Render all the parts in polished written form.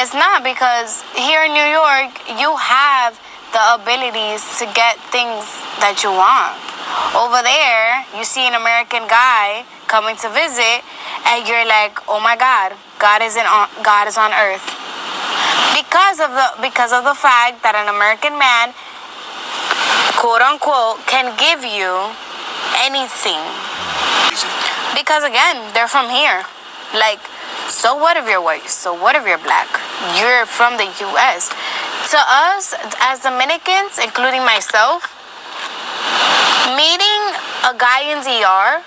It's not, because here in New York, you have the abilities to get things that you want. Over there, you see an American guy coming to visit, and you're like, oh my God, God is on earth. Because of the fact that an American man, quote unquote, can give you anything. Because again, they're from here. Like, so what if you're white? So what if you're black? You're from the US. To us, as Dominicans, including myself, meeting a guy in DR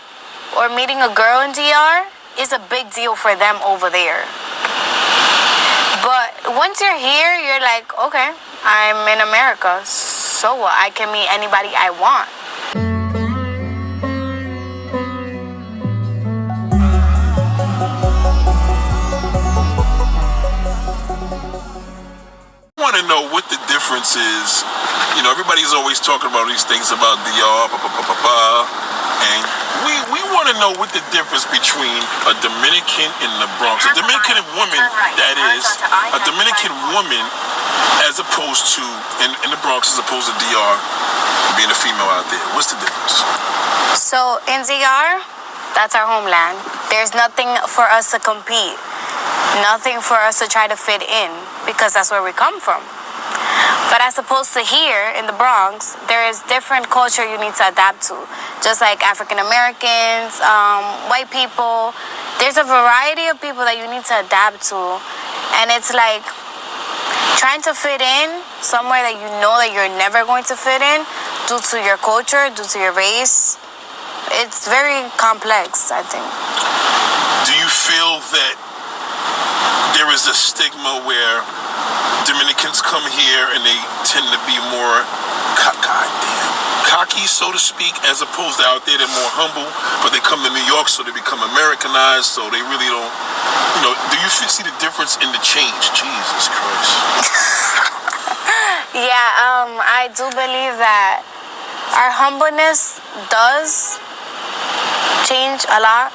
or meeting a girl in DR is a big deal for them over there. But once you're here, you're like, okay, I'm in America, so what? I can meet anybody I want. I want to know what the difference is. You know, everybody's always talking about these things about DR, and we want to know what the difference between a Dominican in the Bronx, a Dominican woman, that is, a Dominican woman, as opposed to in the Bronx, as opposed to DR, being a female out there. What's the difference? So in DR, that's our homeland. There's nothing for us to compete. Nothing for us to try to fit in, because that's where we come from. But as opposed to here in the Bronx, there is different culture you need to adapt to. Just like African Americans, white people, there's a variety of people that you need to adapt to. And it's like trying to fit in somewhere that you know that you're never going to fit in due to your culture, due to your race. It's very complex, I think. Do you feel that there is a stigma where Dominicans come here and they tend to be more cocky, so to speak, as opposed to out there they're more humble, but they come to New York so they become Americanized, so they really don't, you know, do you see the difference in the change? Jesus Christ. Yeah, I do believe that our humbleness does change a lot,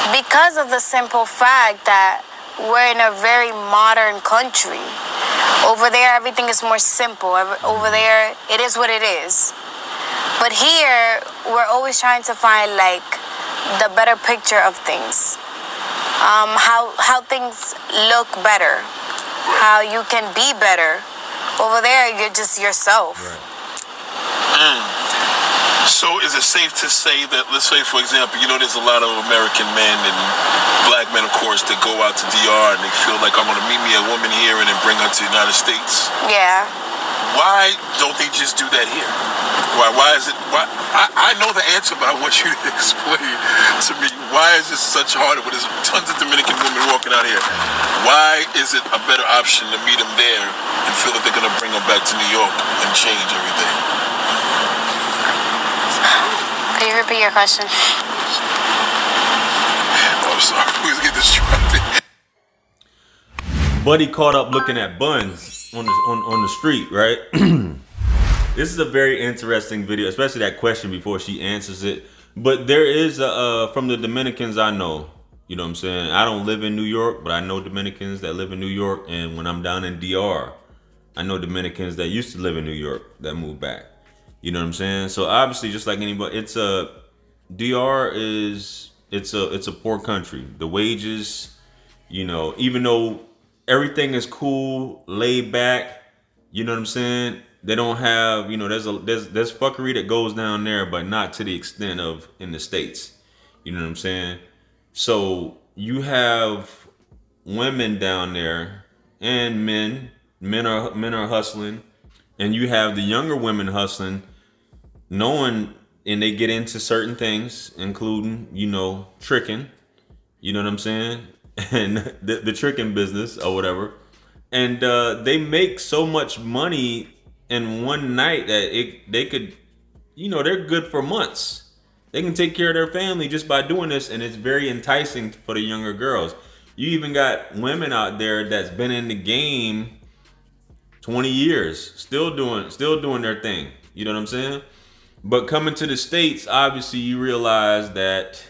because of the simple fact that we're in a very modern country. Over there, everything is more simple. Over there, it is what it is. But here, we're always trying to find like the better picture of things. How things look better. How you can be better. Over there, you're just yourself. So is it safe to say that, let's say, for example, you know, there's a lot of American men and black men, of course, that go out to DR and they feel like, I'm going to meet me a woman here and then bring her to the United States. Yeah. Why don't they just do that here? Why is it? I know the answer, but I want you to explain to me, why is this such hard when there's tons of Dominican women walking out here? Why is it a better option to meet them there and feel that they're going to bring them back to New York and change everything? Can you repeat your question? I'm sorry. Please get distracted. Buddy caught up looking at buns on the street, right? This is a very interesting video, especially that question before she answers it. But there is from the Dominicans I know, you know what I'm saying? I don't live in New York, but I know Dominicans that live in New York. And when I'm down in DR, I know Dominicans that used to live in New York that moved back. You know what I'm saying? So obviously, just like anybody, it's a poor country. The wages, you know, even though everything is cool, laid back, you know what I'm saying? They don't have, you know, there's fuckery that goes down there, but not to the extent of in the States. You know what I'm saying? So you have women down there and men. Men are hustling, and you have the younger women hustling, knowing, and they get into certain things, including, you know, tricking. You know what I'm saying? And the tricking business or whatever. And they make so much money in one night that they could, you know, they're good for months. They can take care of their family just by doing this, and it's very enticing for the younger girls. You even got women out there that's been in the game 20 years, still doing their thing. You know what I'm saying? But coming to the States, obviously you realize that,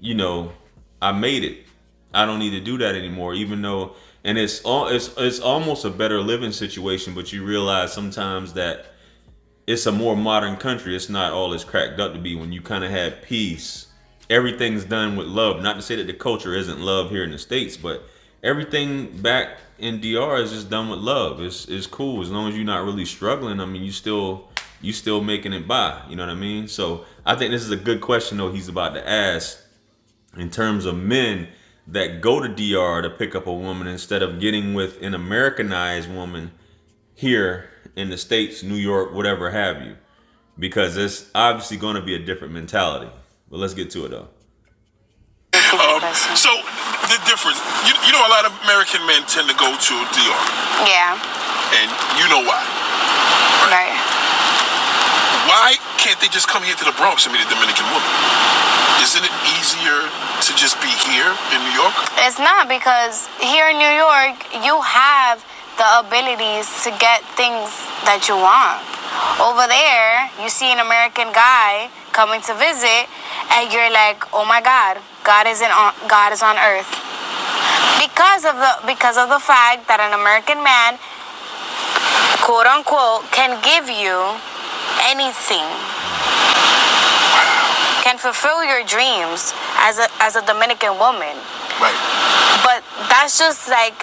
you know, I made it. I don't need to do that anymore, even though and it's almost a better living situation. But you realize sometimes that it's a more modern country. It's not all it's cracked up to be. When you kind of have peace, everything's done with love. Not to say that the culture isn't love here in the States, but everything back in DR is just done with love. It's cool as long as you're not really struggling. I mean, you still making it by. You know what I mean? So I think this is a good question though he's about to ask in terms of men that go to DR to pick up a woman instead of getting with an Americanized woman here in the States, New York, whatever have you, because it's obviously going to be a different mentality. But let's get to it though. So the difference, you know, a lot of American men tend to go to DR. Yeah. And you know why. Right. Why can't they just come here to the Bronx and meet a Dominican woman? Isn't it easier to just be here in New York? It's not, because here in New York, you have the abilities to get things that you want. Over there, you see an American guy coming to visit, and you're like, oh my God, God is on earth. Because of the fact that an American man, quote unquote, can give you anything, can fulfill your dreams as a Dominican woman. Right. But that's just like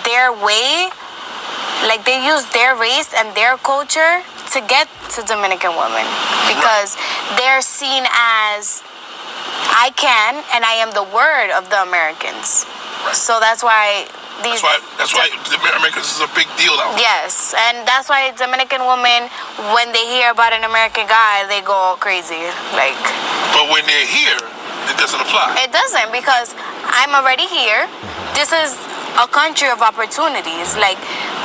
their way. Like, they use their race and their culture to get to Dominican women, because they're seen as, I can, and I am the word of the Americans. Right. So that's why these. That's why the Americans is a big deal out there. Yes, and that's why Dominican women, when they hear about an American guy, they go all crazy. Like. But when they're here, it doesn't apply. It doesn't, because I'm already here. This is a country of opportunities. Like,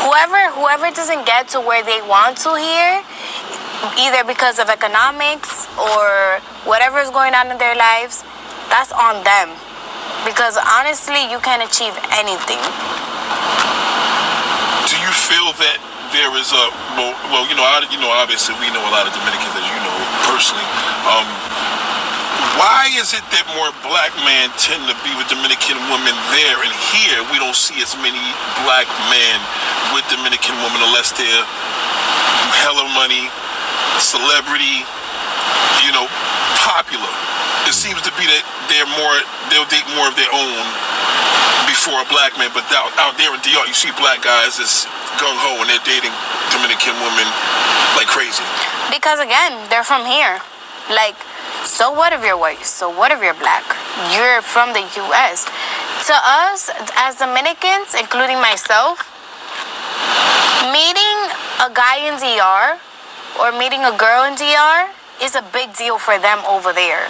whoever doesn't get to where they want to here, either because of economics or whatever is going on in their lives, that's on them. Because honestly, you can achieve anything. Do you feel that there is a well, obviously we know a lot of Dominicans, as you know personally. Why is it that more black men tend to be with Dominican women there, and here we don't see as many black men with Dominican women unless they're hella money, celebrity, popular? It seems to be that they'll date more of their own before a black man, but out there in DR, you see black guys that's gung-ho and they're dating Dominican women like crazy. Because again, they're from here. Like, so what if you're white? So what if you're black? You're from the U.S. To us, as Dominicans, including myself, meeting a guy in DR or meeting a girl in DR is a big deal for them over there.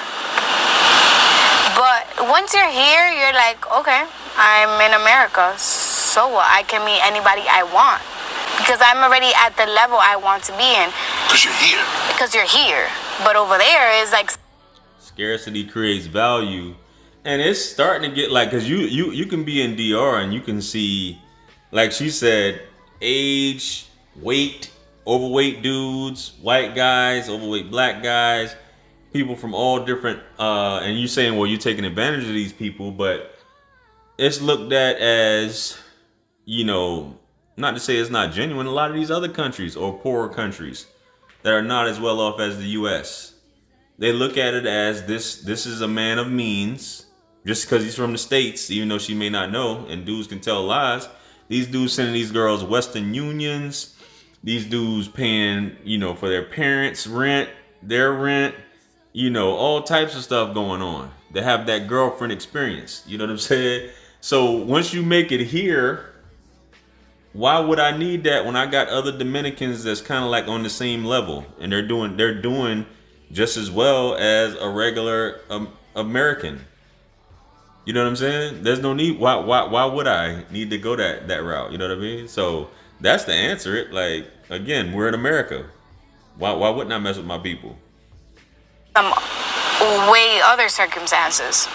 But once you're here, you're like, okay, I'm in America, so what? I can meet anybody I want, because I'm already at the level I want to be in. Because you're here. Because you're here. But over there is like, scarcity creates value, and it's starting to get like, because you can be in DR and you can see, like she said, age, weight, overweight dudes, white guys, overweight black guys, people from all different and you saying, well, you're taking advantage of these people, but it's looked at as, not to say it's not genuine. A lot of these other countries or poorer countries that are not as well off as the US, they look at it as this is a man of means, just because he's from the States, even though she may not know, and dudes can tell lies. These dudes sending these girls Western Unions, these dudes paying, for their parents' rent, their rent, all types of stuff going on. They have that girlfriend experience, you know what I'm saying? So once you make it here, why would I need that when I got other Dominicans that's kind of like on the same level, and they're doing just as well as a regular American? You know what I'm saying? There's no need. Why would I need to go that route? You know what I mean? So that's the answer. It, like, again, we're in America. Why wouldn't I mess with my people? Way other circumstances.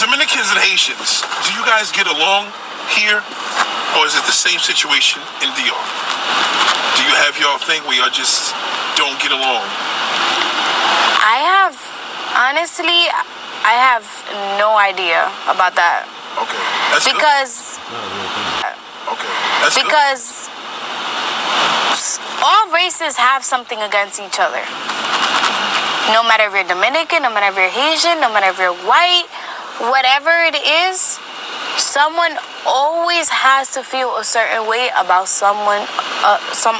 Dominicans and Haitians, do you guys get along here, or is it the same situation in DR? Do you have y'all thing where y'all just don't get along? Honestly, I have no idea about that. Okay. That's because good. Okay. That's because all races have something against each other. No matter if you're Dominican, no matter if you're Haitian, no matter if you're white, whatever it is, someone always has to feel a certain way about some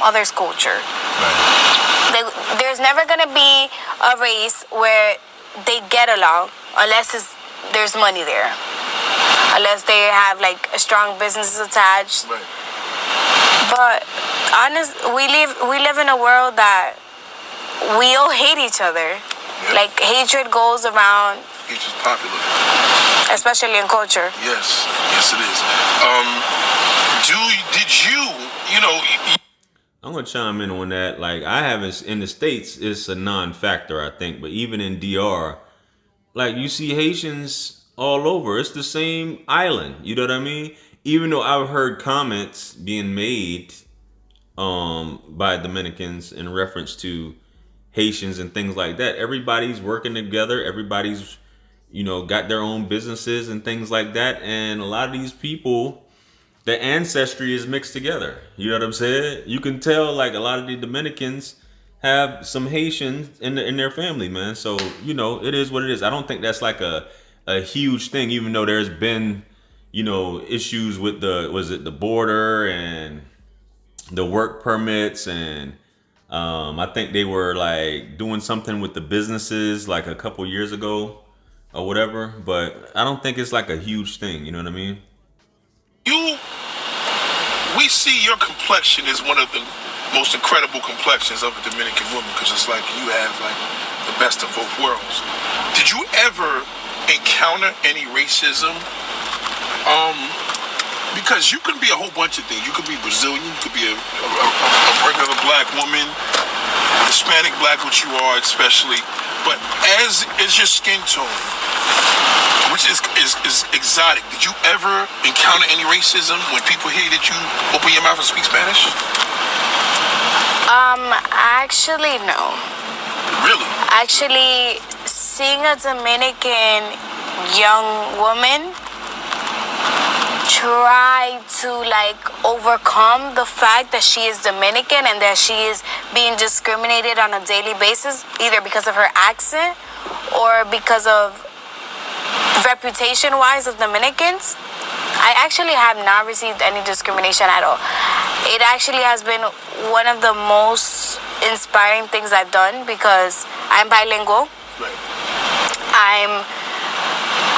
other's culture. Right. There's never gonna be a race where they get along unless there's money there, unless they have like a strong businesses attached. Right. But we live in a world that we all hate each other. Yep. Like hatred goes around. Hatred's popular. Especially in culture. Yes, yes it is. I'm gonna chime in on that. Like, I haven't in the States, it's a non-factor, I think, but even in DR, like, you see Haitians all over. It's the same island. You know what I mean? Even though I've heard comments being made by Dominicans in reference to Haitians and things like that. Everybody's working together. Everybody's, got their own businesses and things like that. And a lot of these people, the ancestry is mixed together. You know what I'm saying? You can tell, like, a lot of the Dominicans have some Haitians in their family, man. So, it is what it is. I don't think that's like a huge thing, even though there's been, issues with the border and the work permits, and I think they were like doing something with the businesses like a couple years ago or whatever, but I don't think it's like a huge thing, you know what I mean? We see your complexion is one of the most incredible complexions of a Dominican woman, because it's like you have like the best of both worlds. Did you ever encounter any racism? Because you can be a whole bunch of things. You could be Brazilian, you could be a regular black woman, Hispanic black, which you are especially. But as is your skin tone, which is exotic, did you ever encounter any racism when people hear that you open your mouth and speak Spanish? Actually, no. Really? Actually, seeing a Dominican young woman try to like overcome the fact that she is Dominican and that she is being discriminated on a daily basis, either because of her accent or because of reputation wise of Dominicans, I actually have not received any discrimination at all. It actually has been one of the most inspiring things I've done, because I'm bilingual. Right.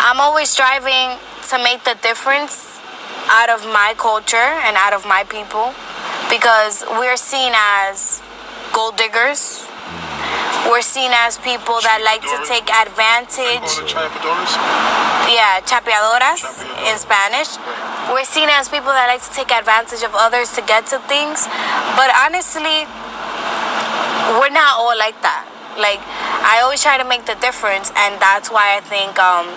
I'm always striving to make the difference out of my culture and out of my people, because we're seen as gold diggers. We're seen as people that like to take advantage. Yeah, chapeadoras in Spanish. We're seen as people that like to take advantage of others to get to things. But honestly, we're not all like that. Like, I always try to make the difference, and that's why I think I'm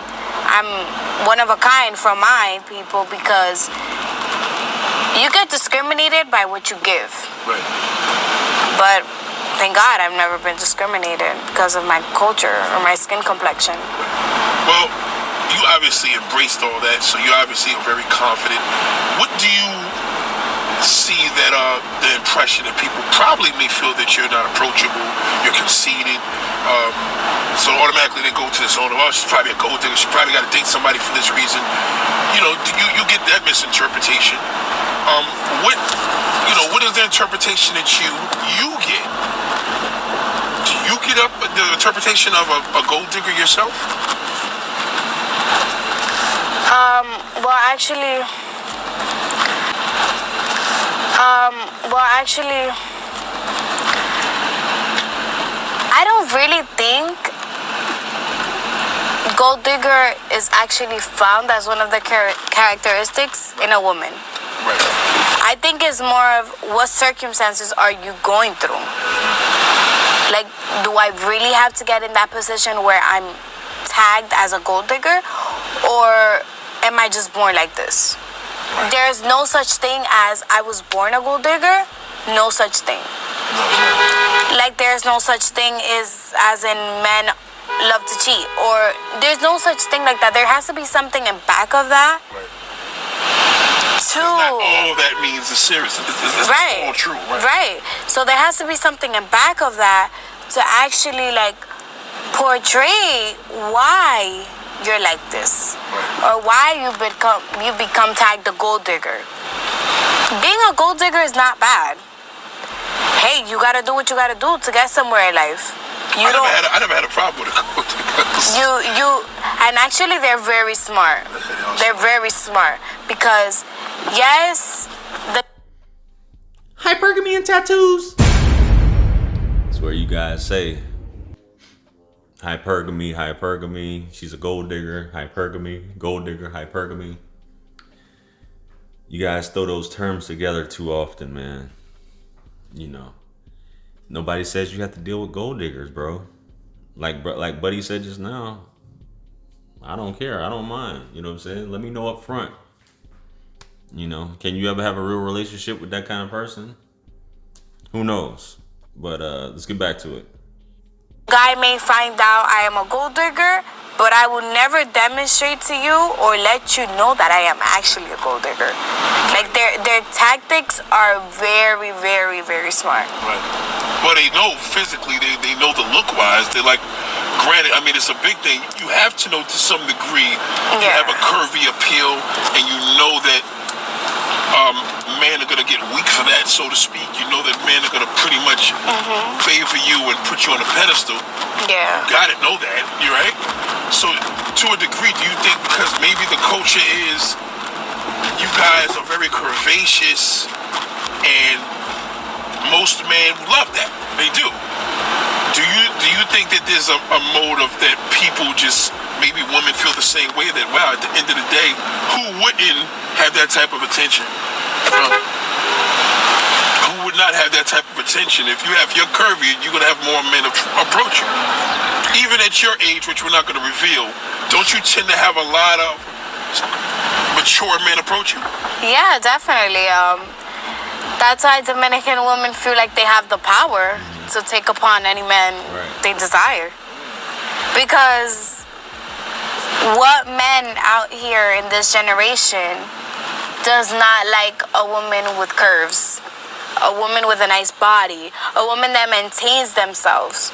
one of a kind from my people, because you get discriminated by what you give. Right. But thank God I've never been discriminated because of my culture or my skin complexion. Well, you obviously embraced all that, so you obviously are very confident. What do you see that the impression that people probably may feel that you're not approachable, you're conceited, so automatically they go to this owner, oh, she's probably a gold digger, she probably got to date somebody for this reason. You get that misinterpretation. What is the interpretation that you get? Do you get up the interpretation of a gold digger yourself? Actually, I don't really think gold digger is actually found as one of the characteristics in a woman. Right. I think it's more of what circumstances are you going through. Like, do I really have to get in that position where I'm tagged as a gold digger, or am I just born like this? Right. There's no such thing as I was born a gold digger. No such thing. Like, there's no such thing as in men love to cheat, or there's no such thing like that. There has to be something in back of that. Right. To Not all that means is serious. It's right. all true. Right. So there has to be something in back of that to actually like portray why you're like this, or why you become tagged a gold digger. Being a gold digger is not bad. Hey, you gotta do what you gotta do to get somewhere in life. I never had a problem with a gold digger. And actually they're very smart. They're very smart because yes, the hypergamy and tattoos. That's where you guys say hypergamy. She's a gold digger. Hypergamy, gold digger, hypergamy. You guys throw those terms together too often, man. You know, nobody says you have to deal with gold diggers, bro. Like Buddy said just now. I don't care. I don't mind. You know what I'm saying? Let me know up front. You know, can you ever have a real relationship with that kind of person? Who knows? But let's get back to it. Guy may find out I am a gold digger, but I will never demonstrate to you or let you know that I am actually a gold digger. Like their tactics are very, very, very smart. Right. Well, they know physically. They know the look wise. They're like, granted, I mean, it's a big thing. You have to know to some degree. You have a curvy appeal, and you know that men are gonna get weak for that, so to speak. You know that men are gonna pretty much favor you and put you on a pedestal. Yeah. You gotta know that. You're right. So, to a degree, do you think because maybe the culture is you guys are very curvaceous, and most men love that? They do. Do you think that there's a motive that people just, maybe women feel the same way, that wow, at the end of the day, who wouldn't have that type of attention? Who would not have that type of attention? If you're curvy, you're gonna have more men approach you. Even at your age, which we're not gonna reveal, don't you tend to have a lot of mature men approach you? Yeah, definitely. That's why Dominican women feel like they have the power to take upon any man they desire. Because what men out here in this generation does not like a woman with curves, a woman with a nice body, a woman that maintains themselves.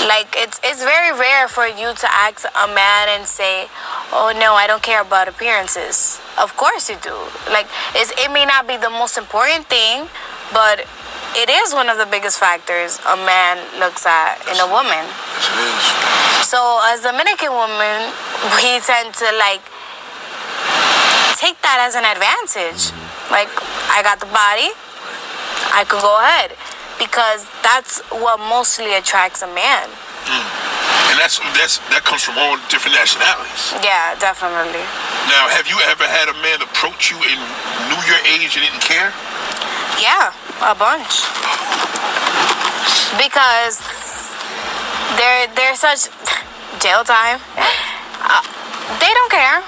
Like it's very rare for you to ask a man and say, oh no, I don't care about appearances. Of course you do. Like it may not be the most important thing, but it is one of the biggest factors a man looks at in a woman. Yes, it is. So as Dominican women, we tend to like take that as an advantage. Like, I got the body, I could go ahead, because that's what mostly attracts a man. And that comes from all different nationalities. Yeah, definitely. Now, have you ever had a man approach you and knew your age and didn't care? Yeah, a bunch. Because they're such jail time. They don't care.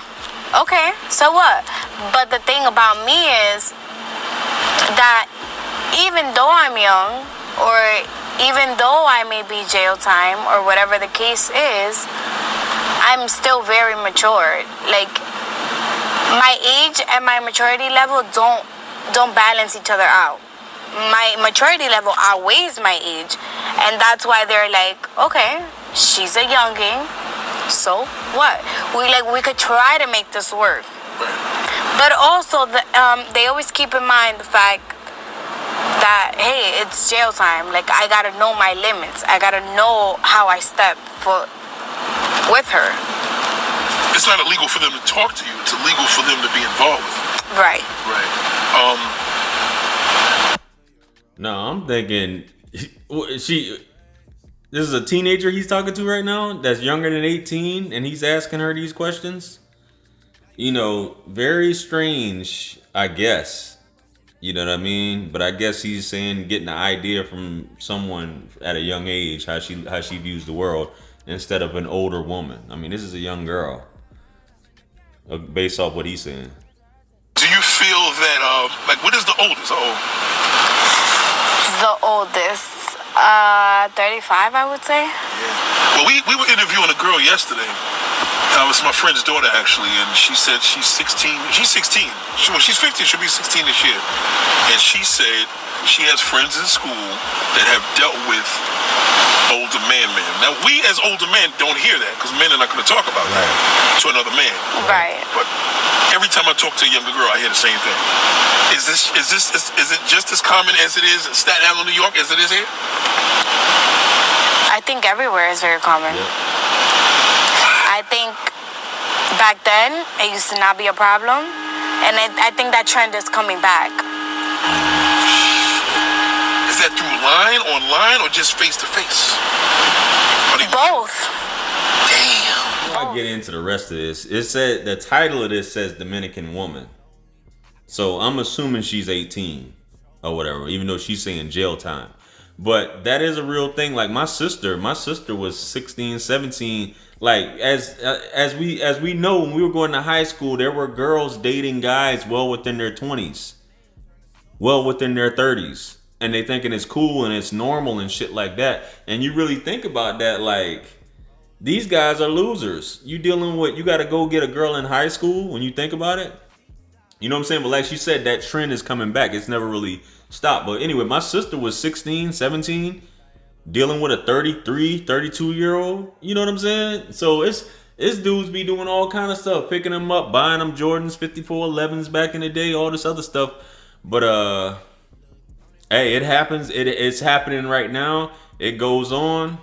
Okay, so what? But the thing about me is that even though I'm young, or even though I may be jail time, or whatever the case is, I'm still very mature. Like, my age and my maturity level don't balance each other out. My maturity level outweighs my age, and that's why they're like, okay, she's a youngin', so what? We could try to make this work. But also, they always keep in mind the fact that, hey, it's jail time. Like, I gotta know my limits. I gotta know how I step foot with her. It's not illegal for them to talk to you. It's illegal for them to be involved with you. Right. Right. No, I'm thinking this is a teenager he's talking to right now that's younger than 18, and he's asking her these questions. You know, very strange, I guess. You know what I mean? But I guess he's saying getting the idea from someone at a young age, how she views the world, instead of an older woman. I mean, this is a young girl, based off what he's saying. Do you feel that, what is the oldest? The oldest, 35, I would say. Yeah. Well, we were interviewing a girl yesterday. It was my friend's daughter, actually, and she said she's 16. She's 16. She's 15. She'll be 16 this year. And she said she has friends in school that have dealt with older men. Now, we as older men don't hear that because men are not going to talk about that to another man. Right. But every time I talk to a younger girl, I hear the same thing. Is it just as common as it is in Staten Island, New York, as it is here? I think everywhere is very common. I think back then it used to not be a problem, and I think that trend is coming back. Is that through online, or just face to face? Both. Damn. Before I get into the rest of this, it said the title of this says Dominican woman, so I'm assuming she's 18 or whatever, even though she's saying jail time. But that is a real thing. Like my sister was 16, 17. Like as we know, when we were going to high school, there were girls dating guys well within their 20s, well within their 30s, and they thinking it's cool and it's normal and shit like that. And you really think about that, like these guys are losers. You got to go get a girl in high school when you think about it. You know what I'm saying? But like she said, that trend is coming back. It's never really stopped. But anyway, my sister was 16, 17, dealing with a 33, 32-year-old. You know what I'm saying? So it's dudes be doing all kind of stuff, picking them up, buying them Jordans, 5411s back in the day, all this other stuff. But hey, it happens. It's happening right now. It goes on.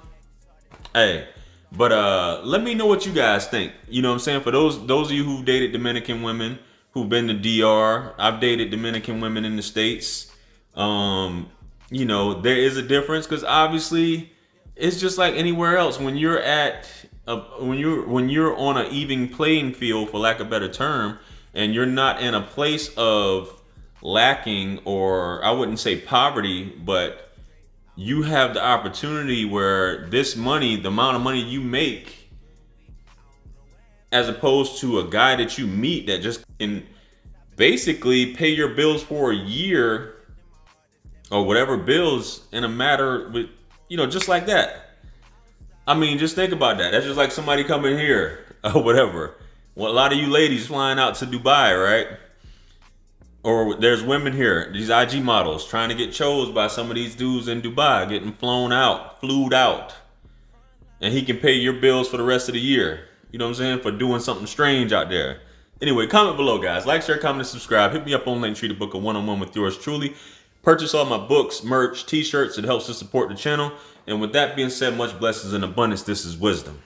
Hey, but let me know what you guys think. You know what I'm saying? For those of you who dated Dominican women, who've been to DR, I've dated Dominican women in the States. You know, there is a difference because obviously it's just like anywhere else. When you're when you're on an even playing field, for lack of a better term, and you're not in a place of lacking, or I wouldn't say poverty, but you have the opportunity where this money, the amount of money you make, as opposed to a guy that you meet that just can basically pay your bills for a year or whatever bills in a matter with, you know, just like that. I mean, just think about that. That's just like somebody coming here or whatever. Well, a lot of you ladies flying out to Dubai, right? Or there's women here, these IG models trying to get chose by some of these dudes in Dubai, getting flued out. And he can pay your bills for the rest of the year. You know what I'm saying? For doing something strange out there. Anyway, comment below, guys. Like, share, comment, and subscribe. Hit me up on Linktree to book a one-on-one with yours truly. Purchase all my books, merch, t-shirts. It helps to support the channel. And with that being said, much blessings and abundance. This is wisdom.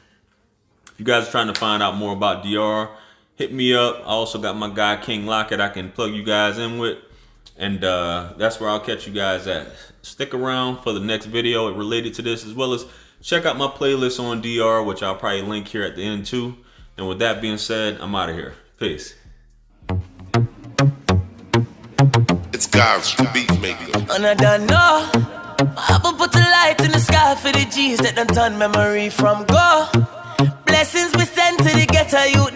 If you guys are trying to find out more about DR, hit me up. I also got my guy, King Lockett, I can plug you guys in with. And that's where I'll catch you guys at. Stick around for the next video related to this, as well as check out my playlist on DR, which I'll probably link here at the end too. And with that being said, I'm out of here. Peace. It's God's the beat maker. And I don't know. I haven't put a light in the sky for the G's that done turn memory from go. Blessings we send to the ghetto youth.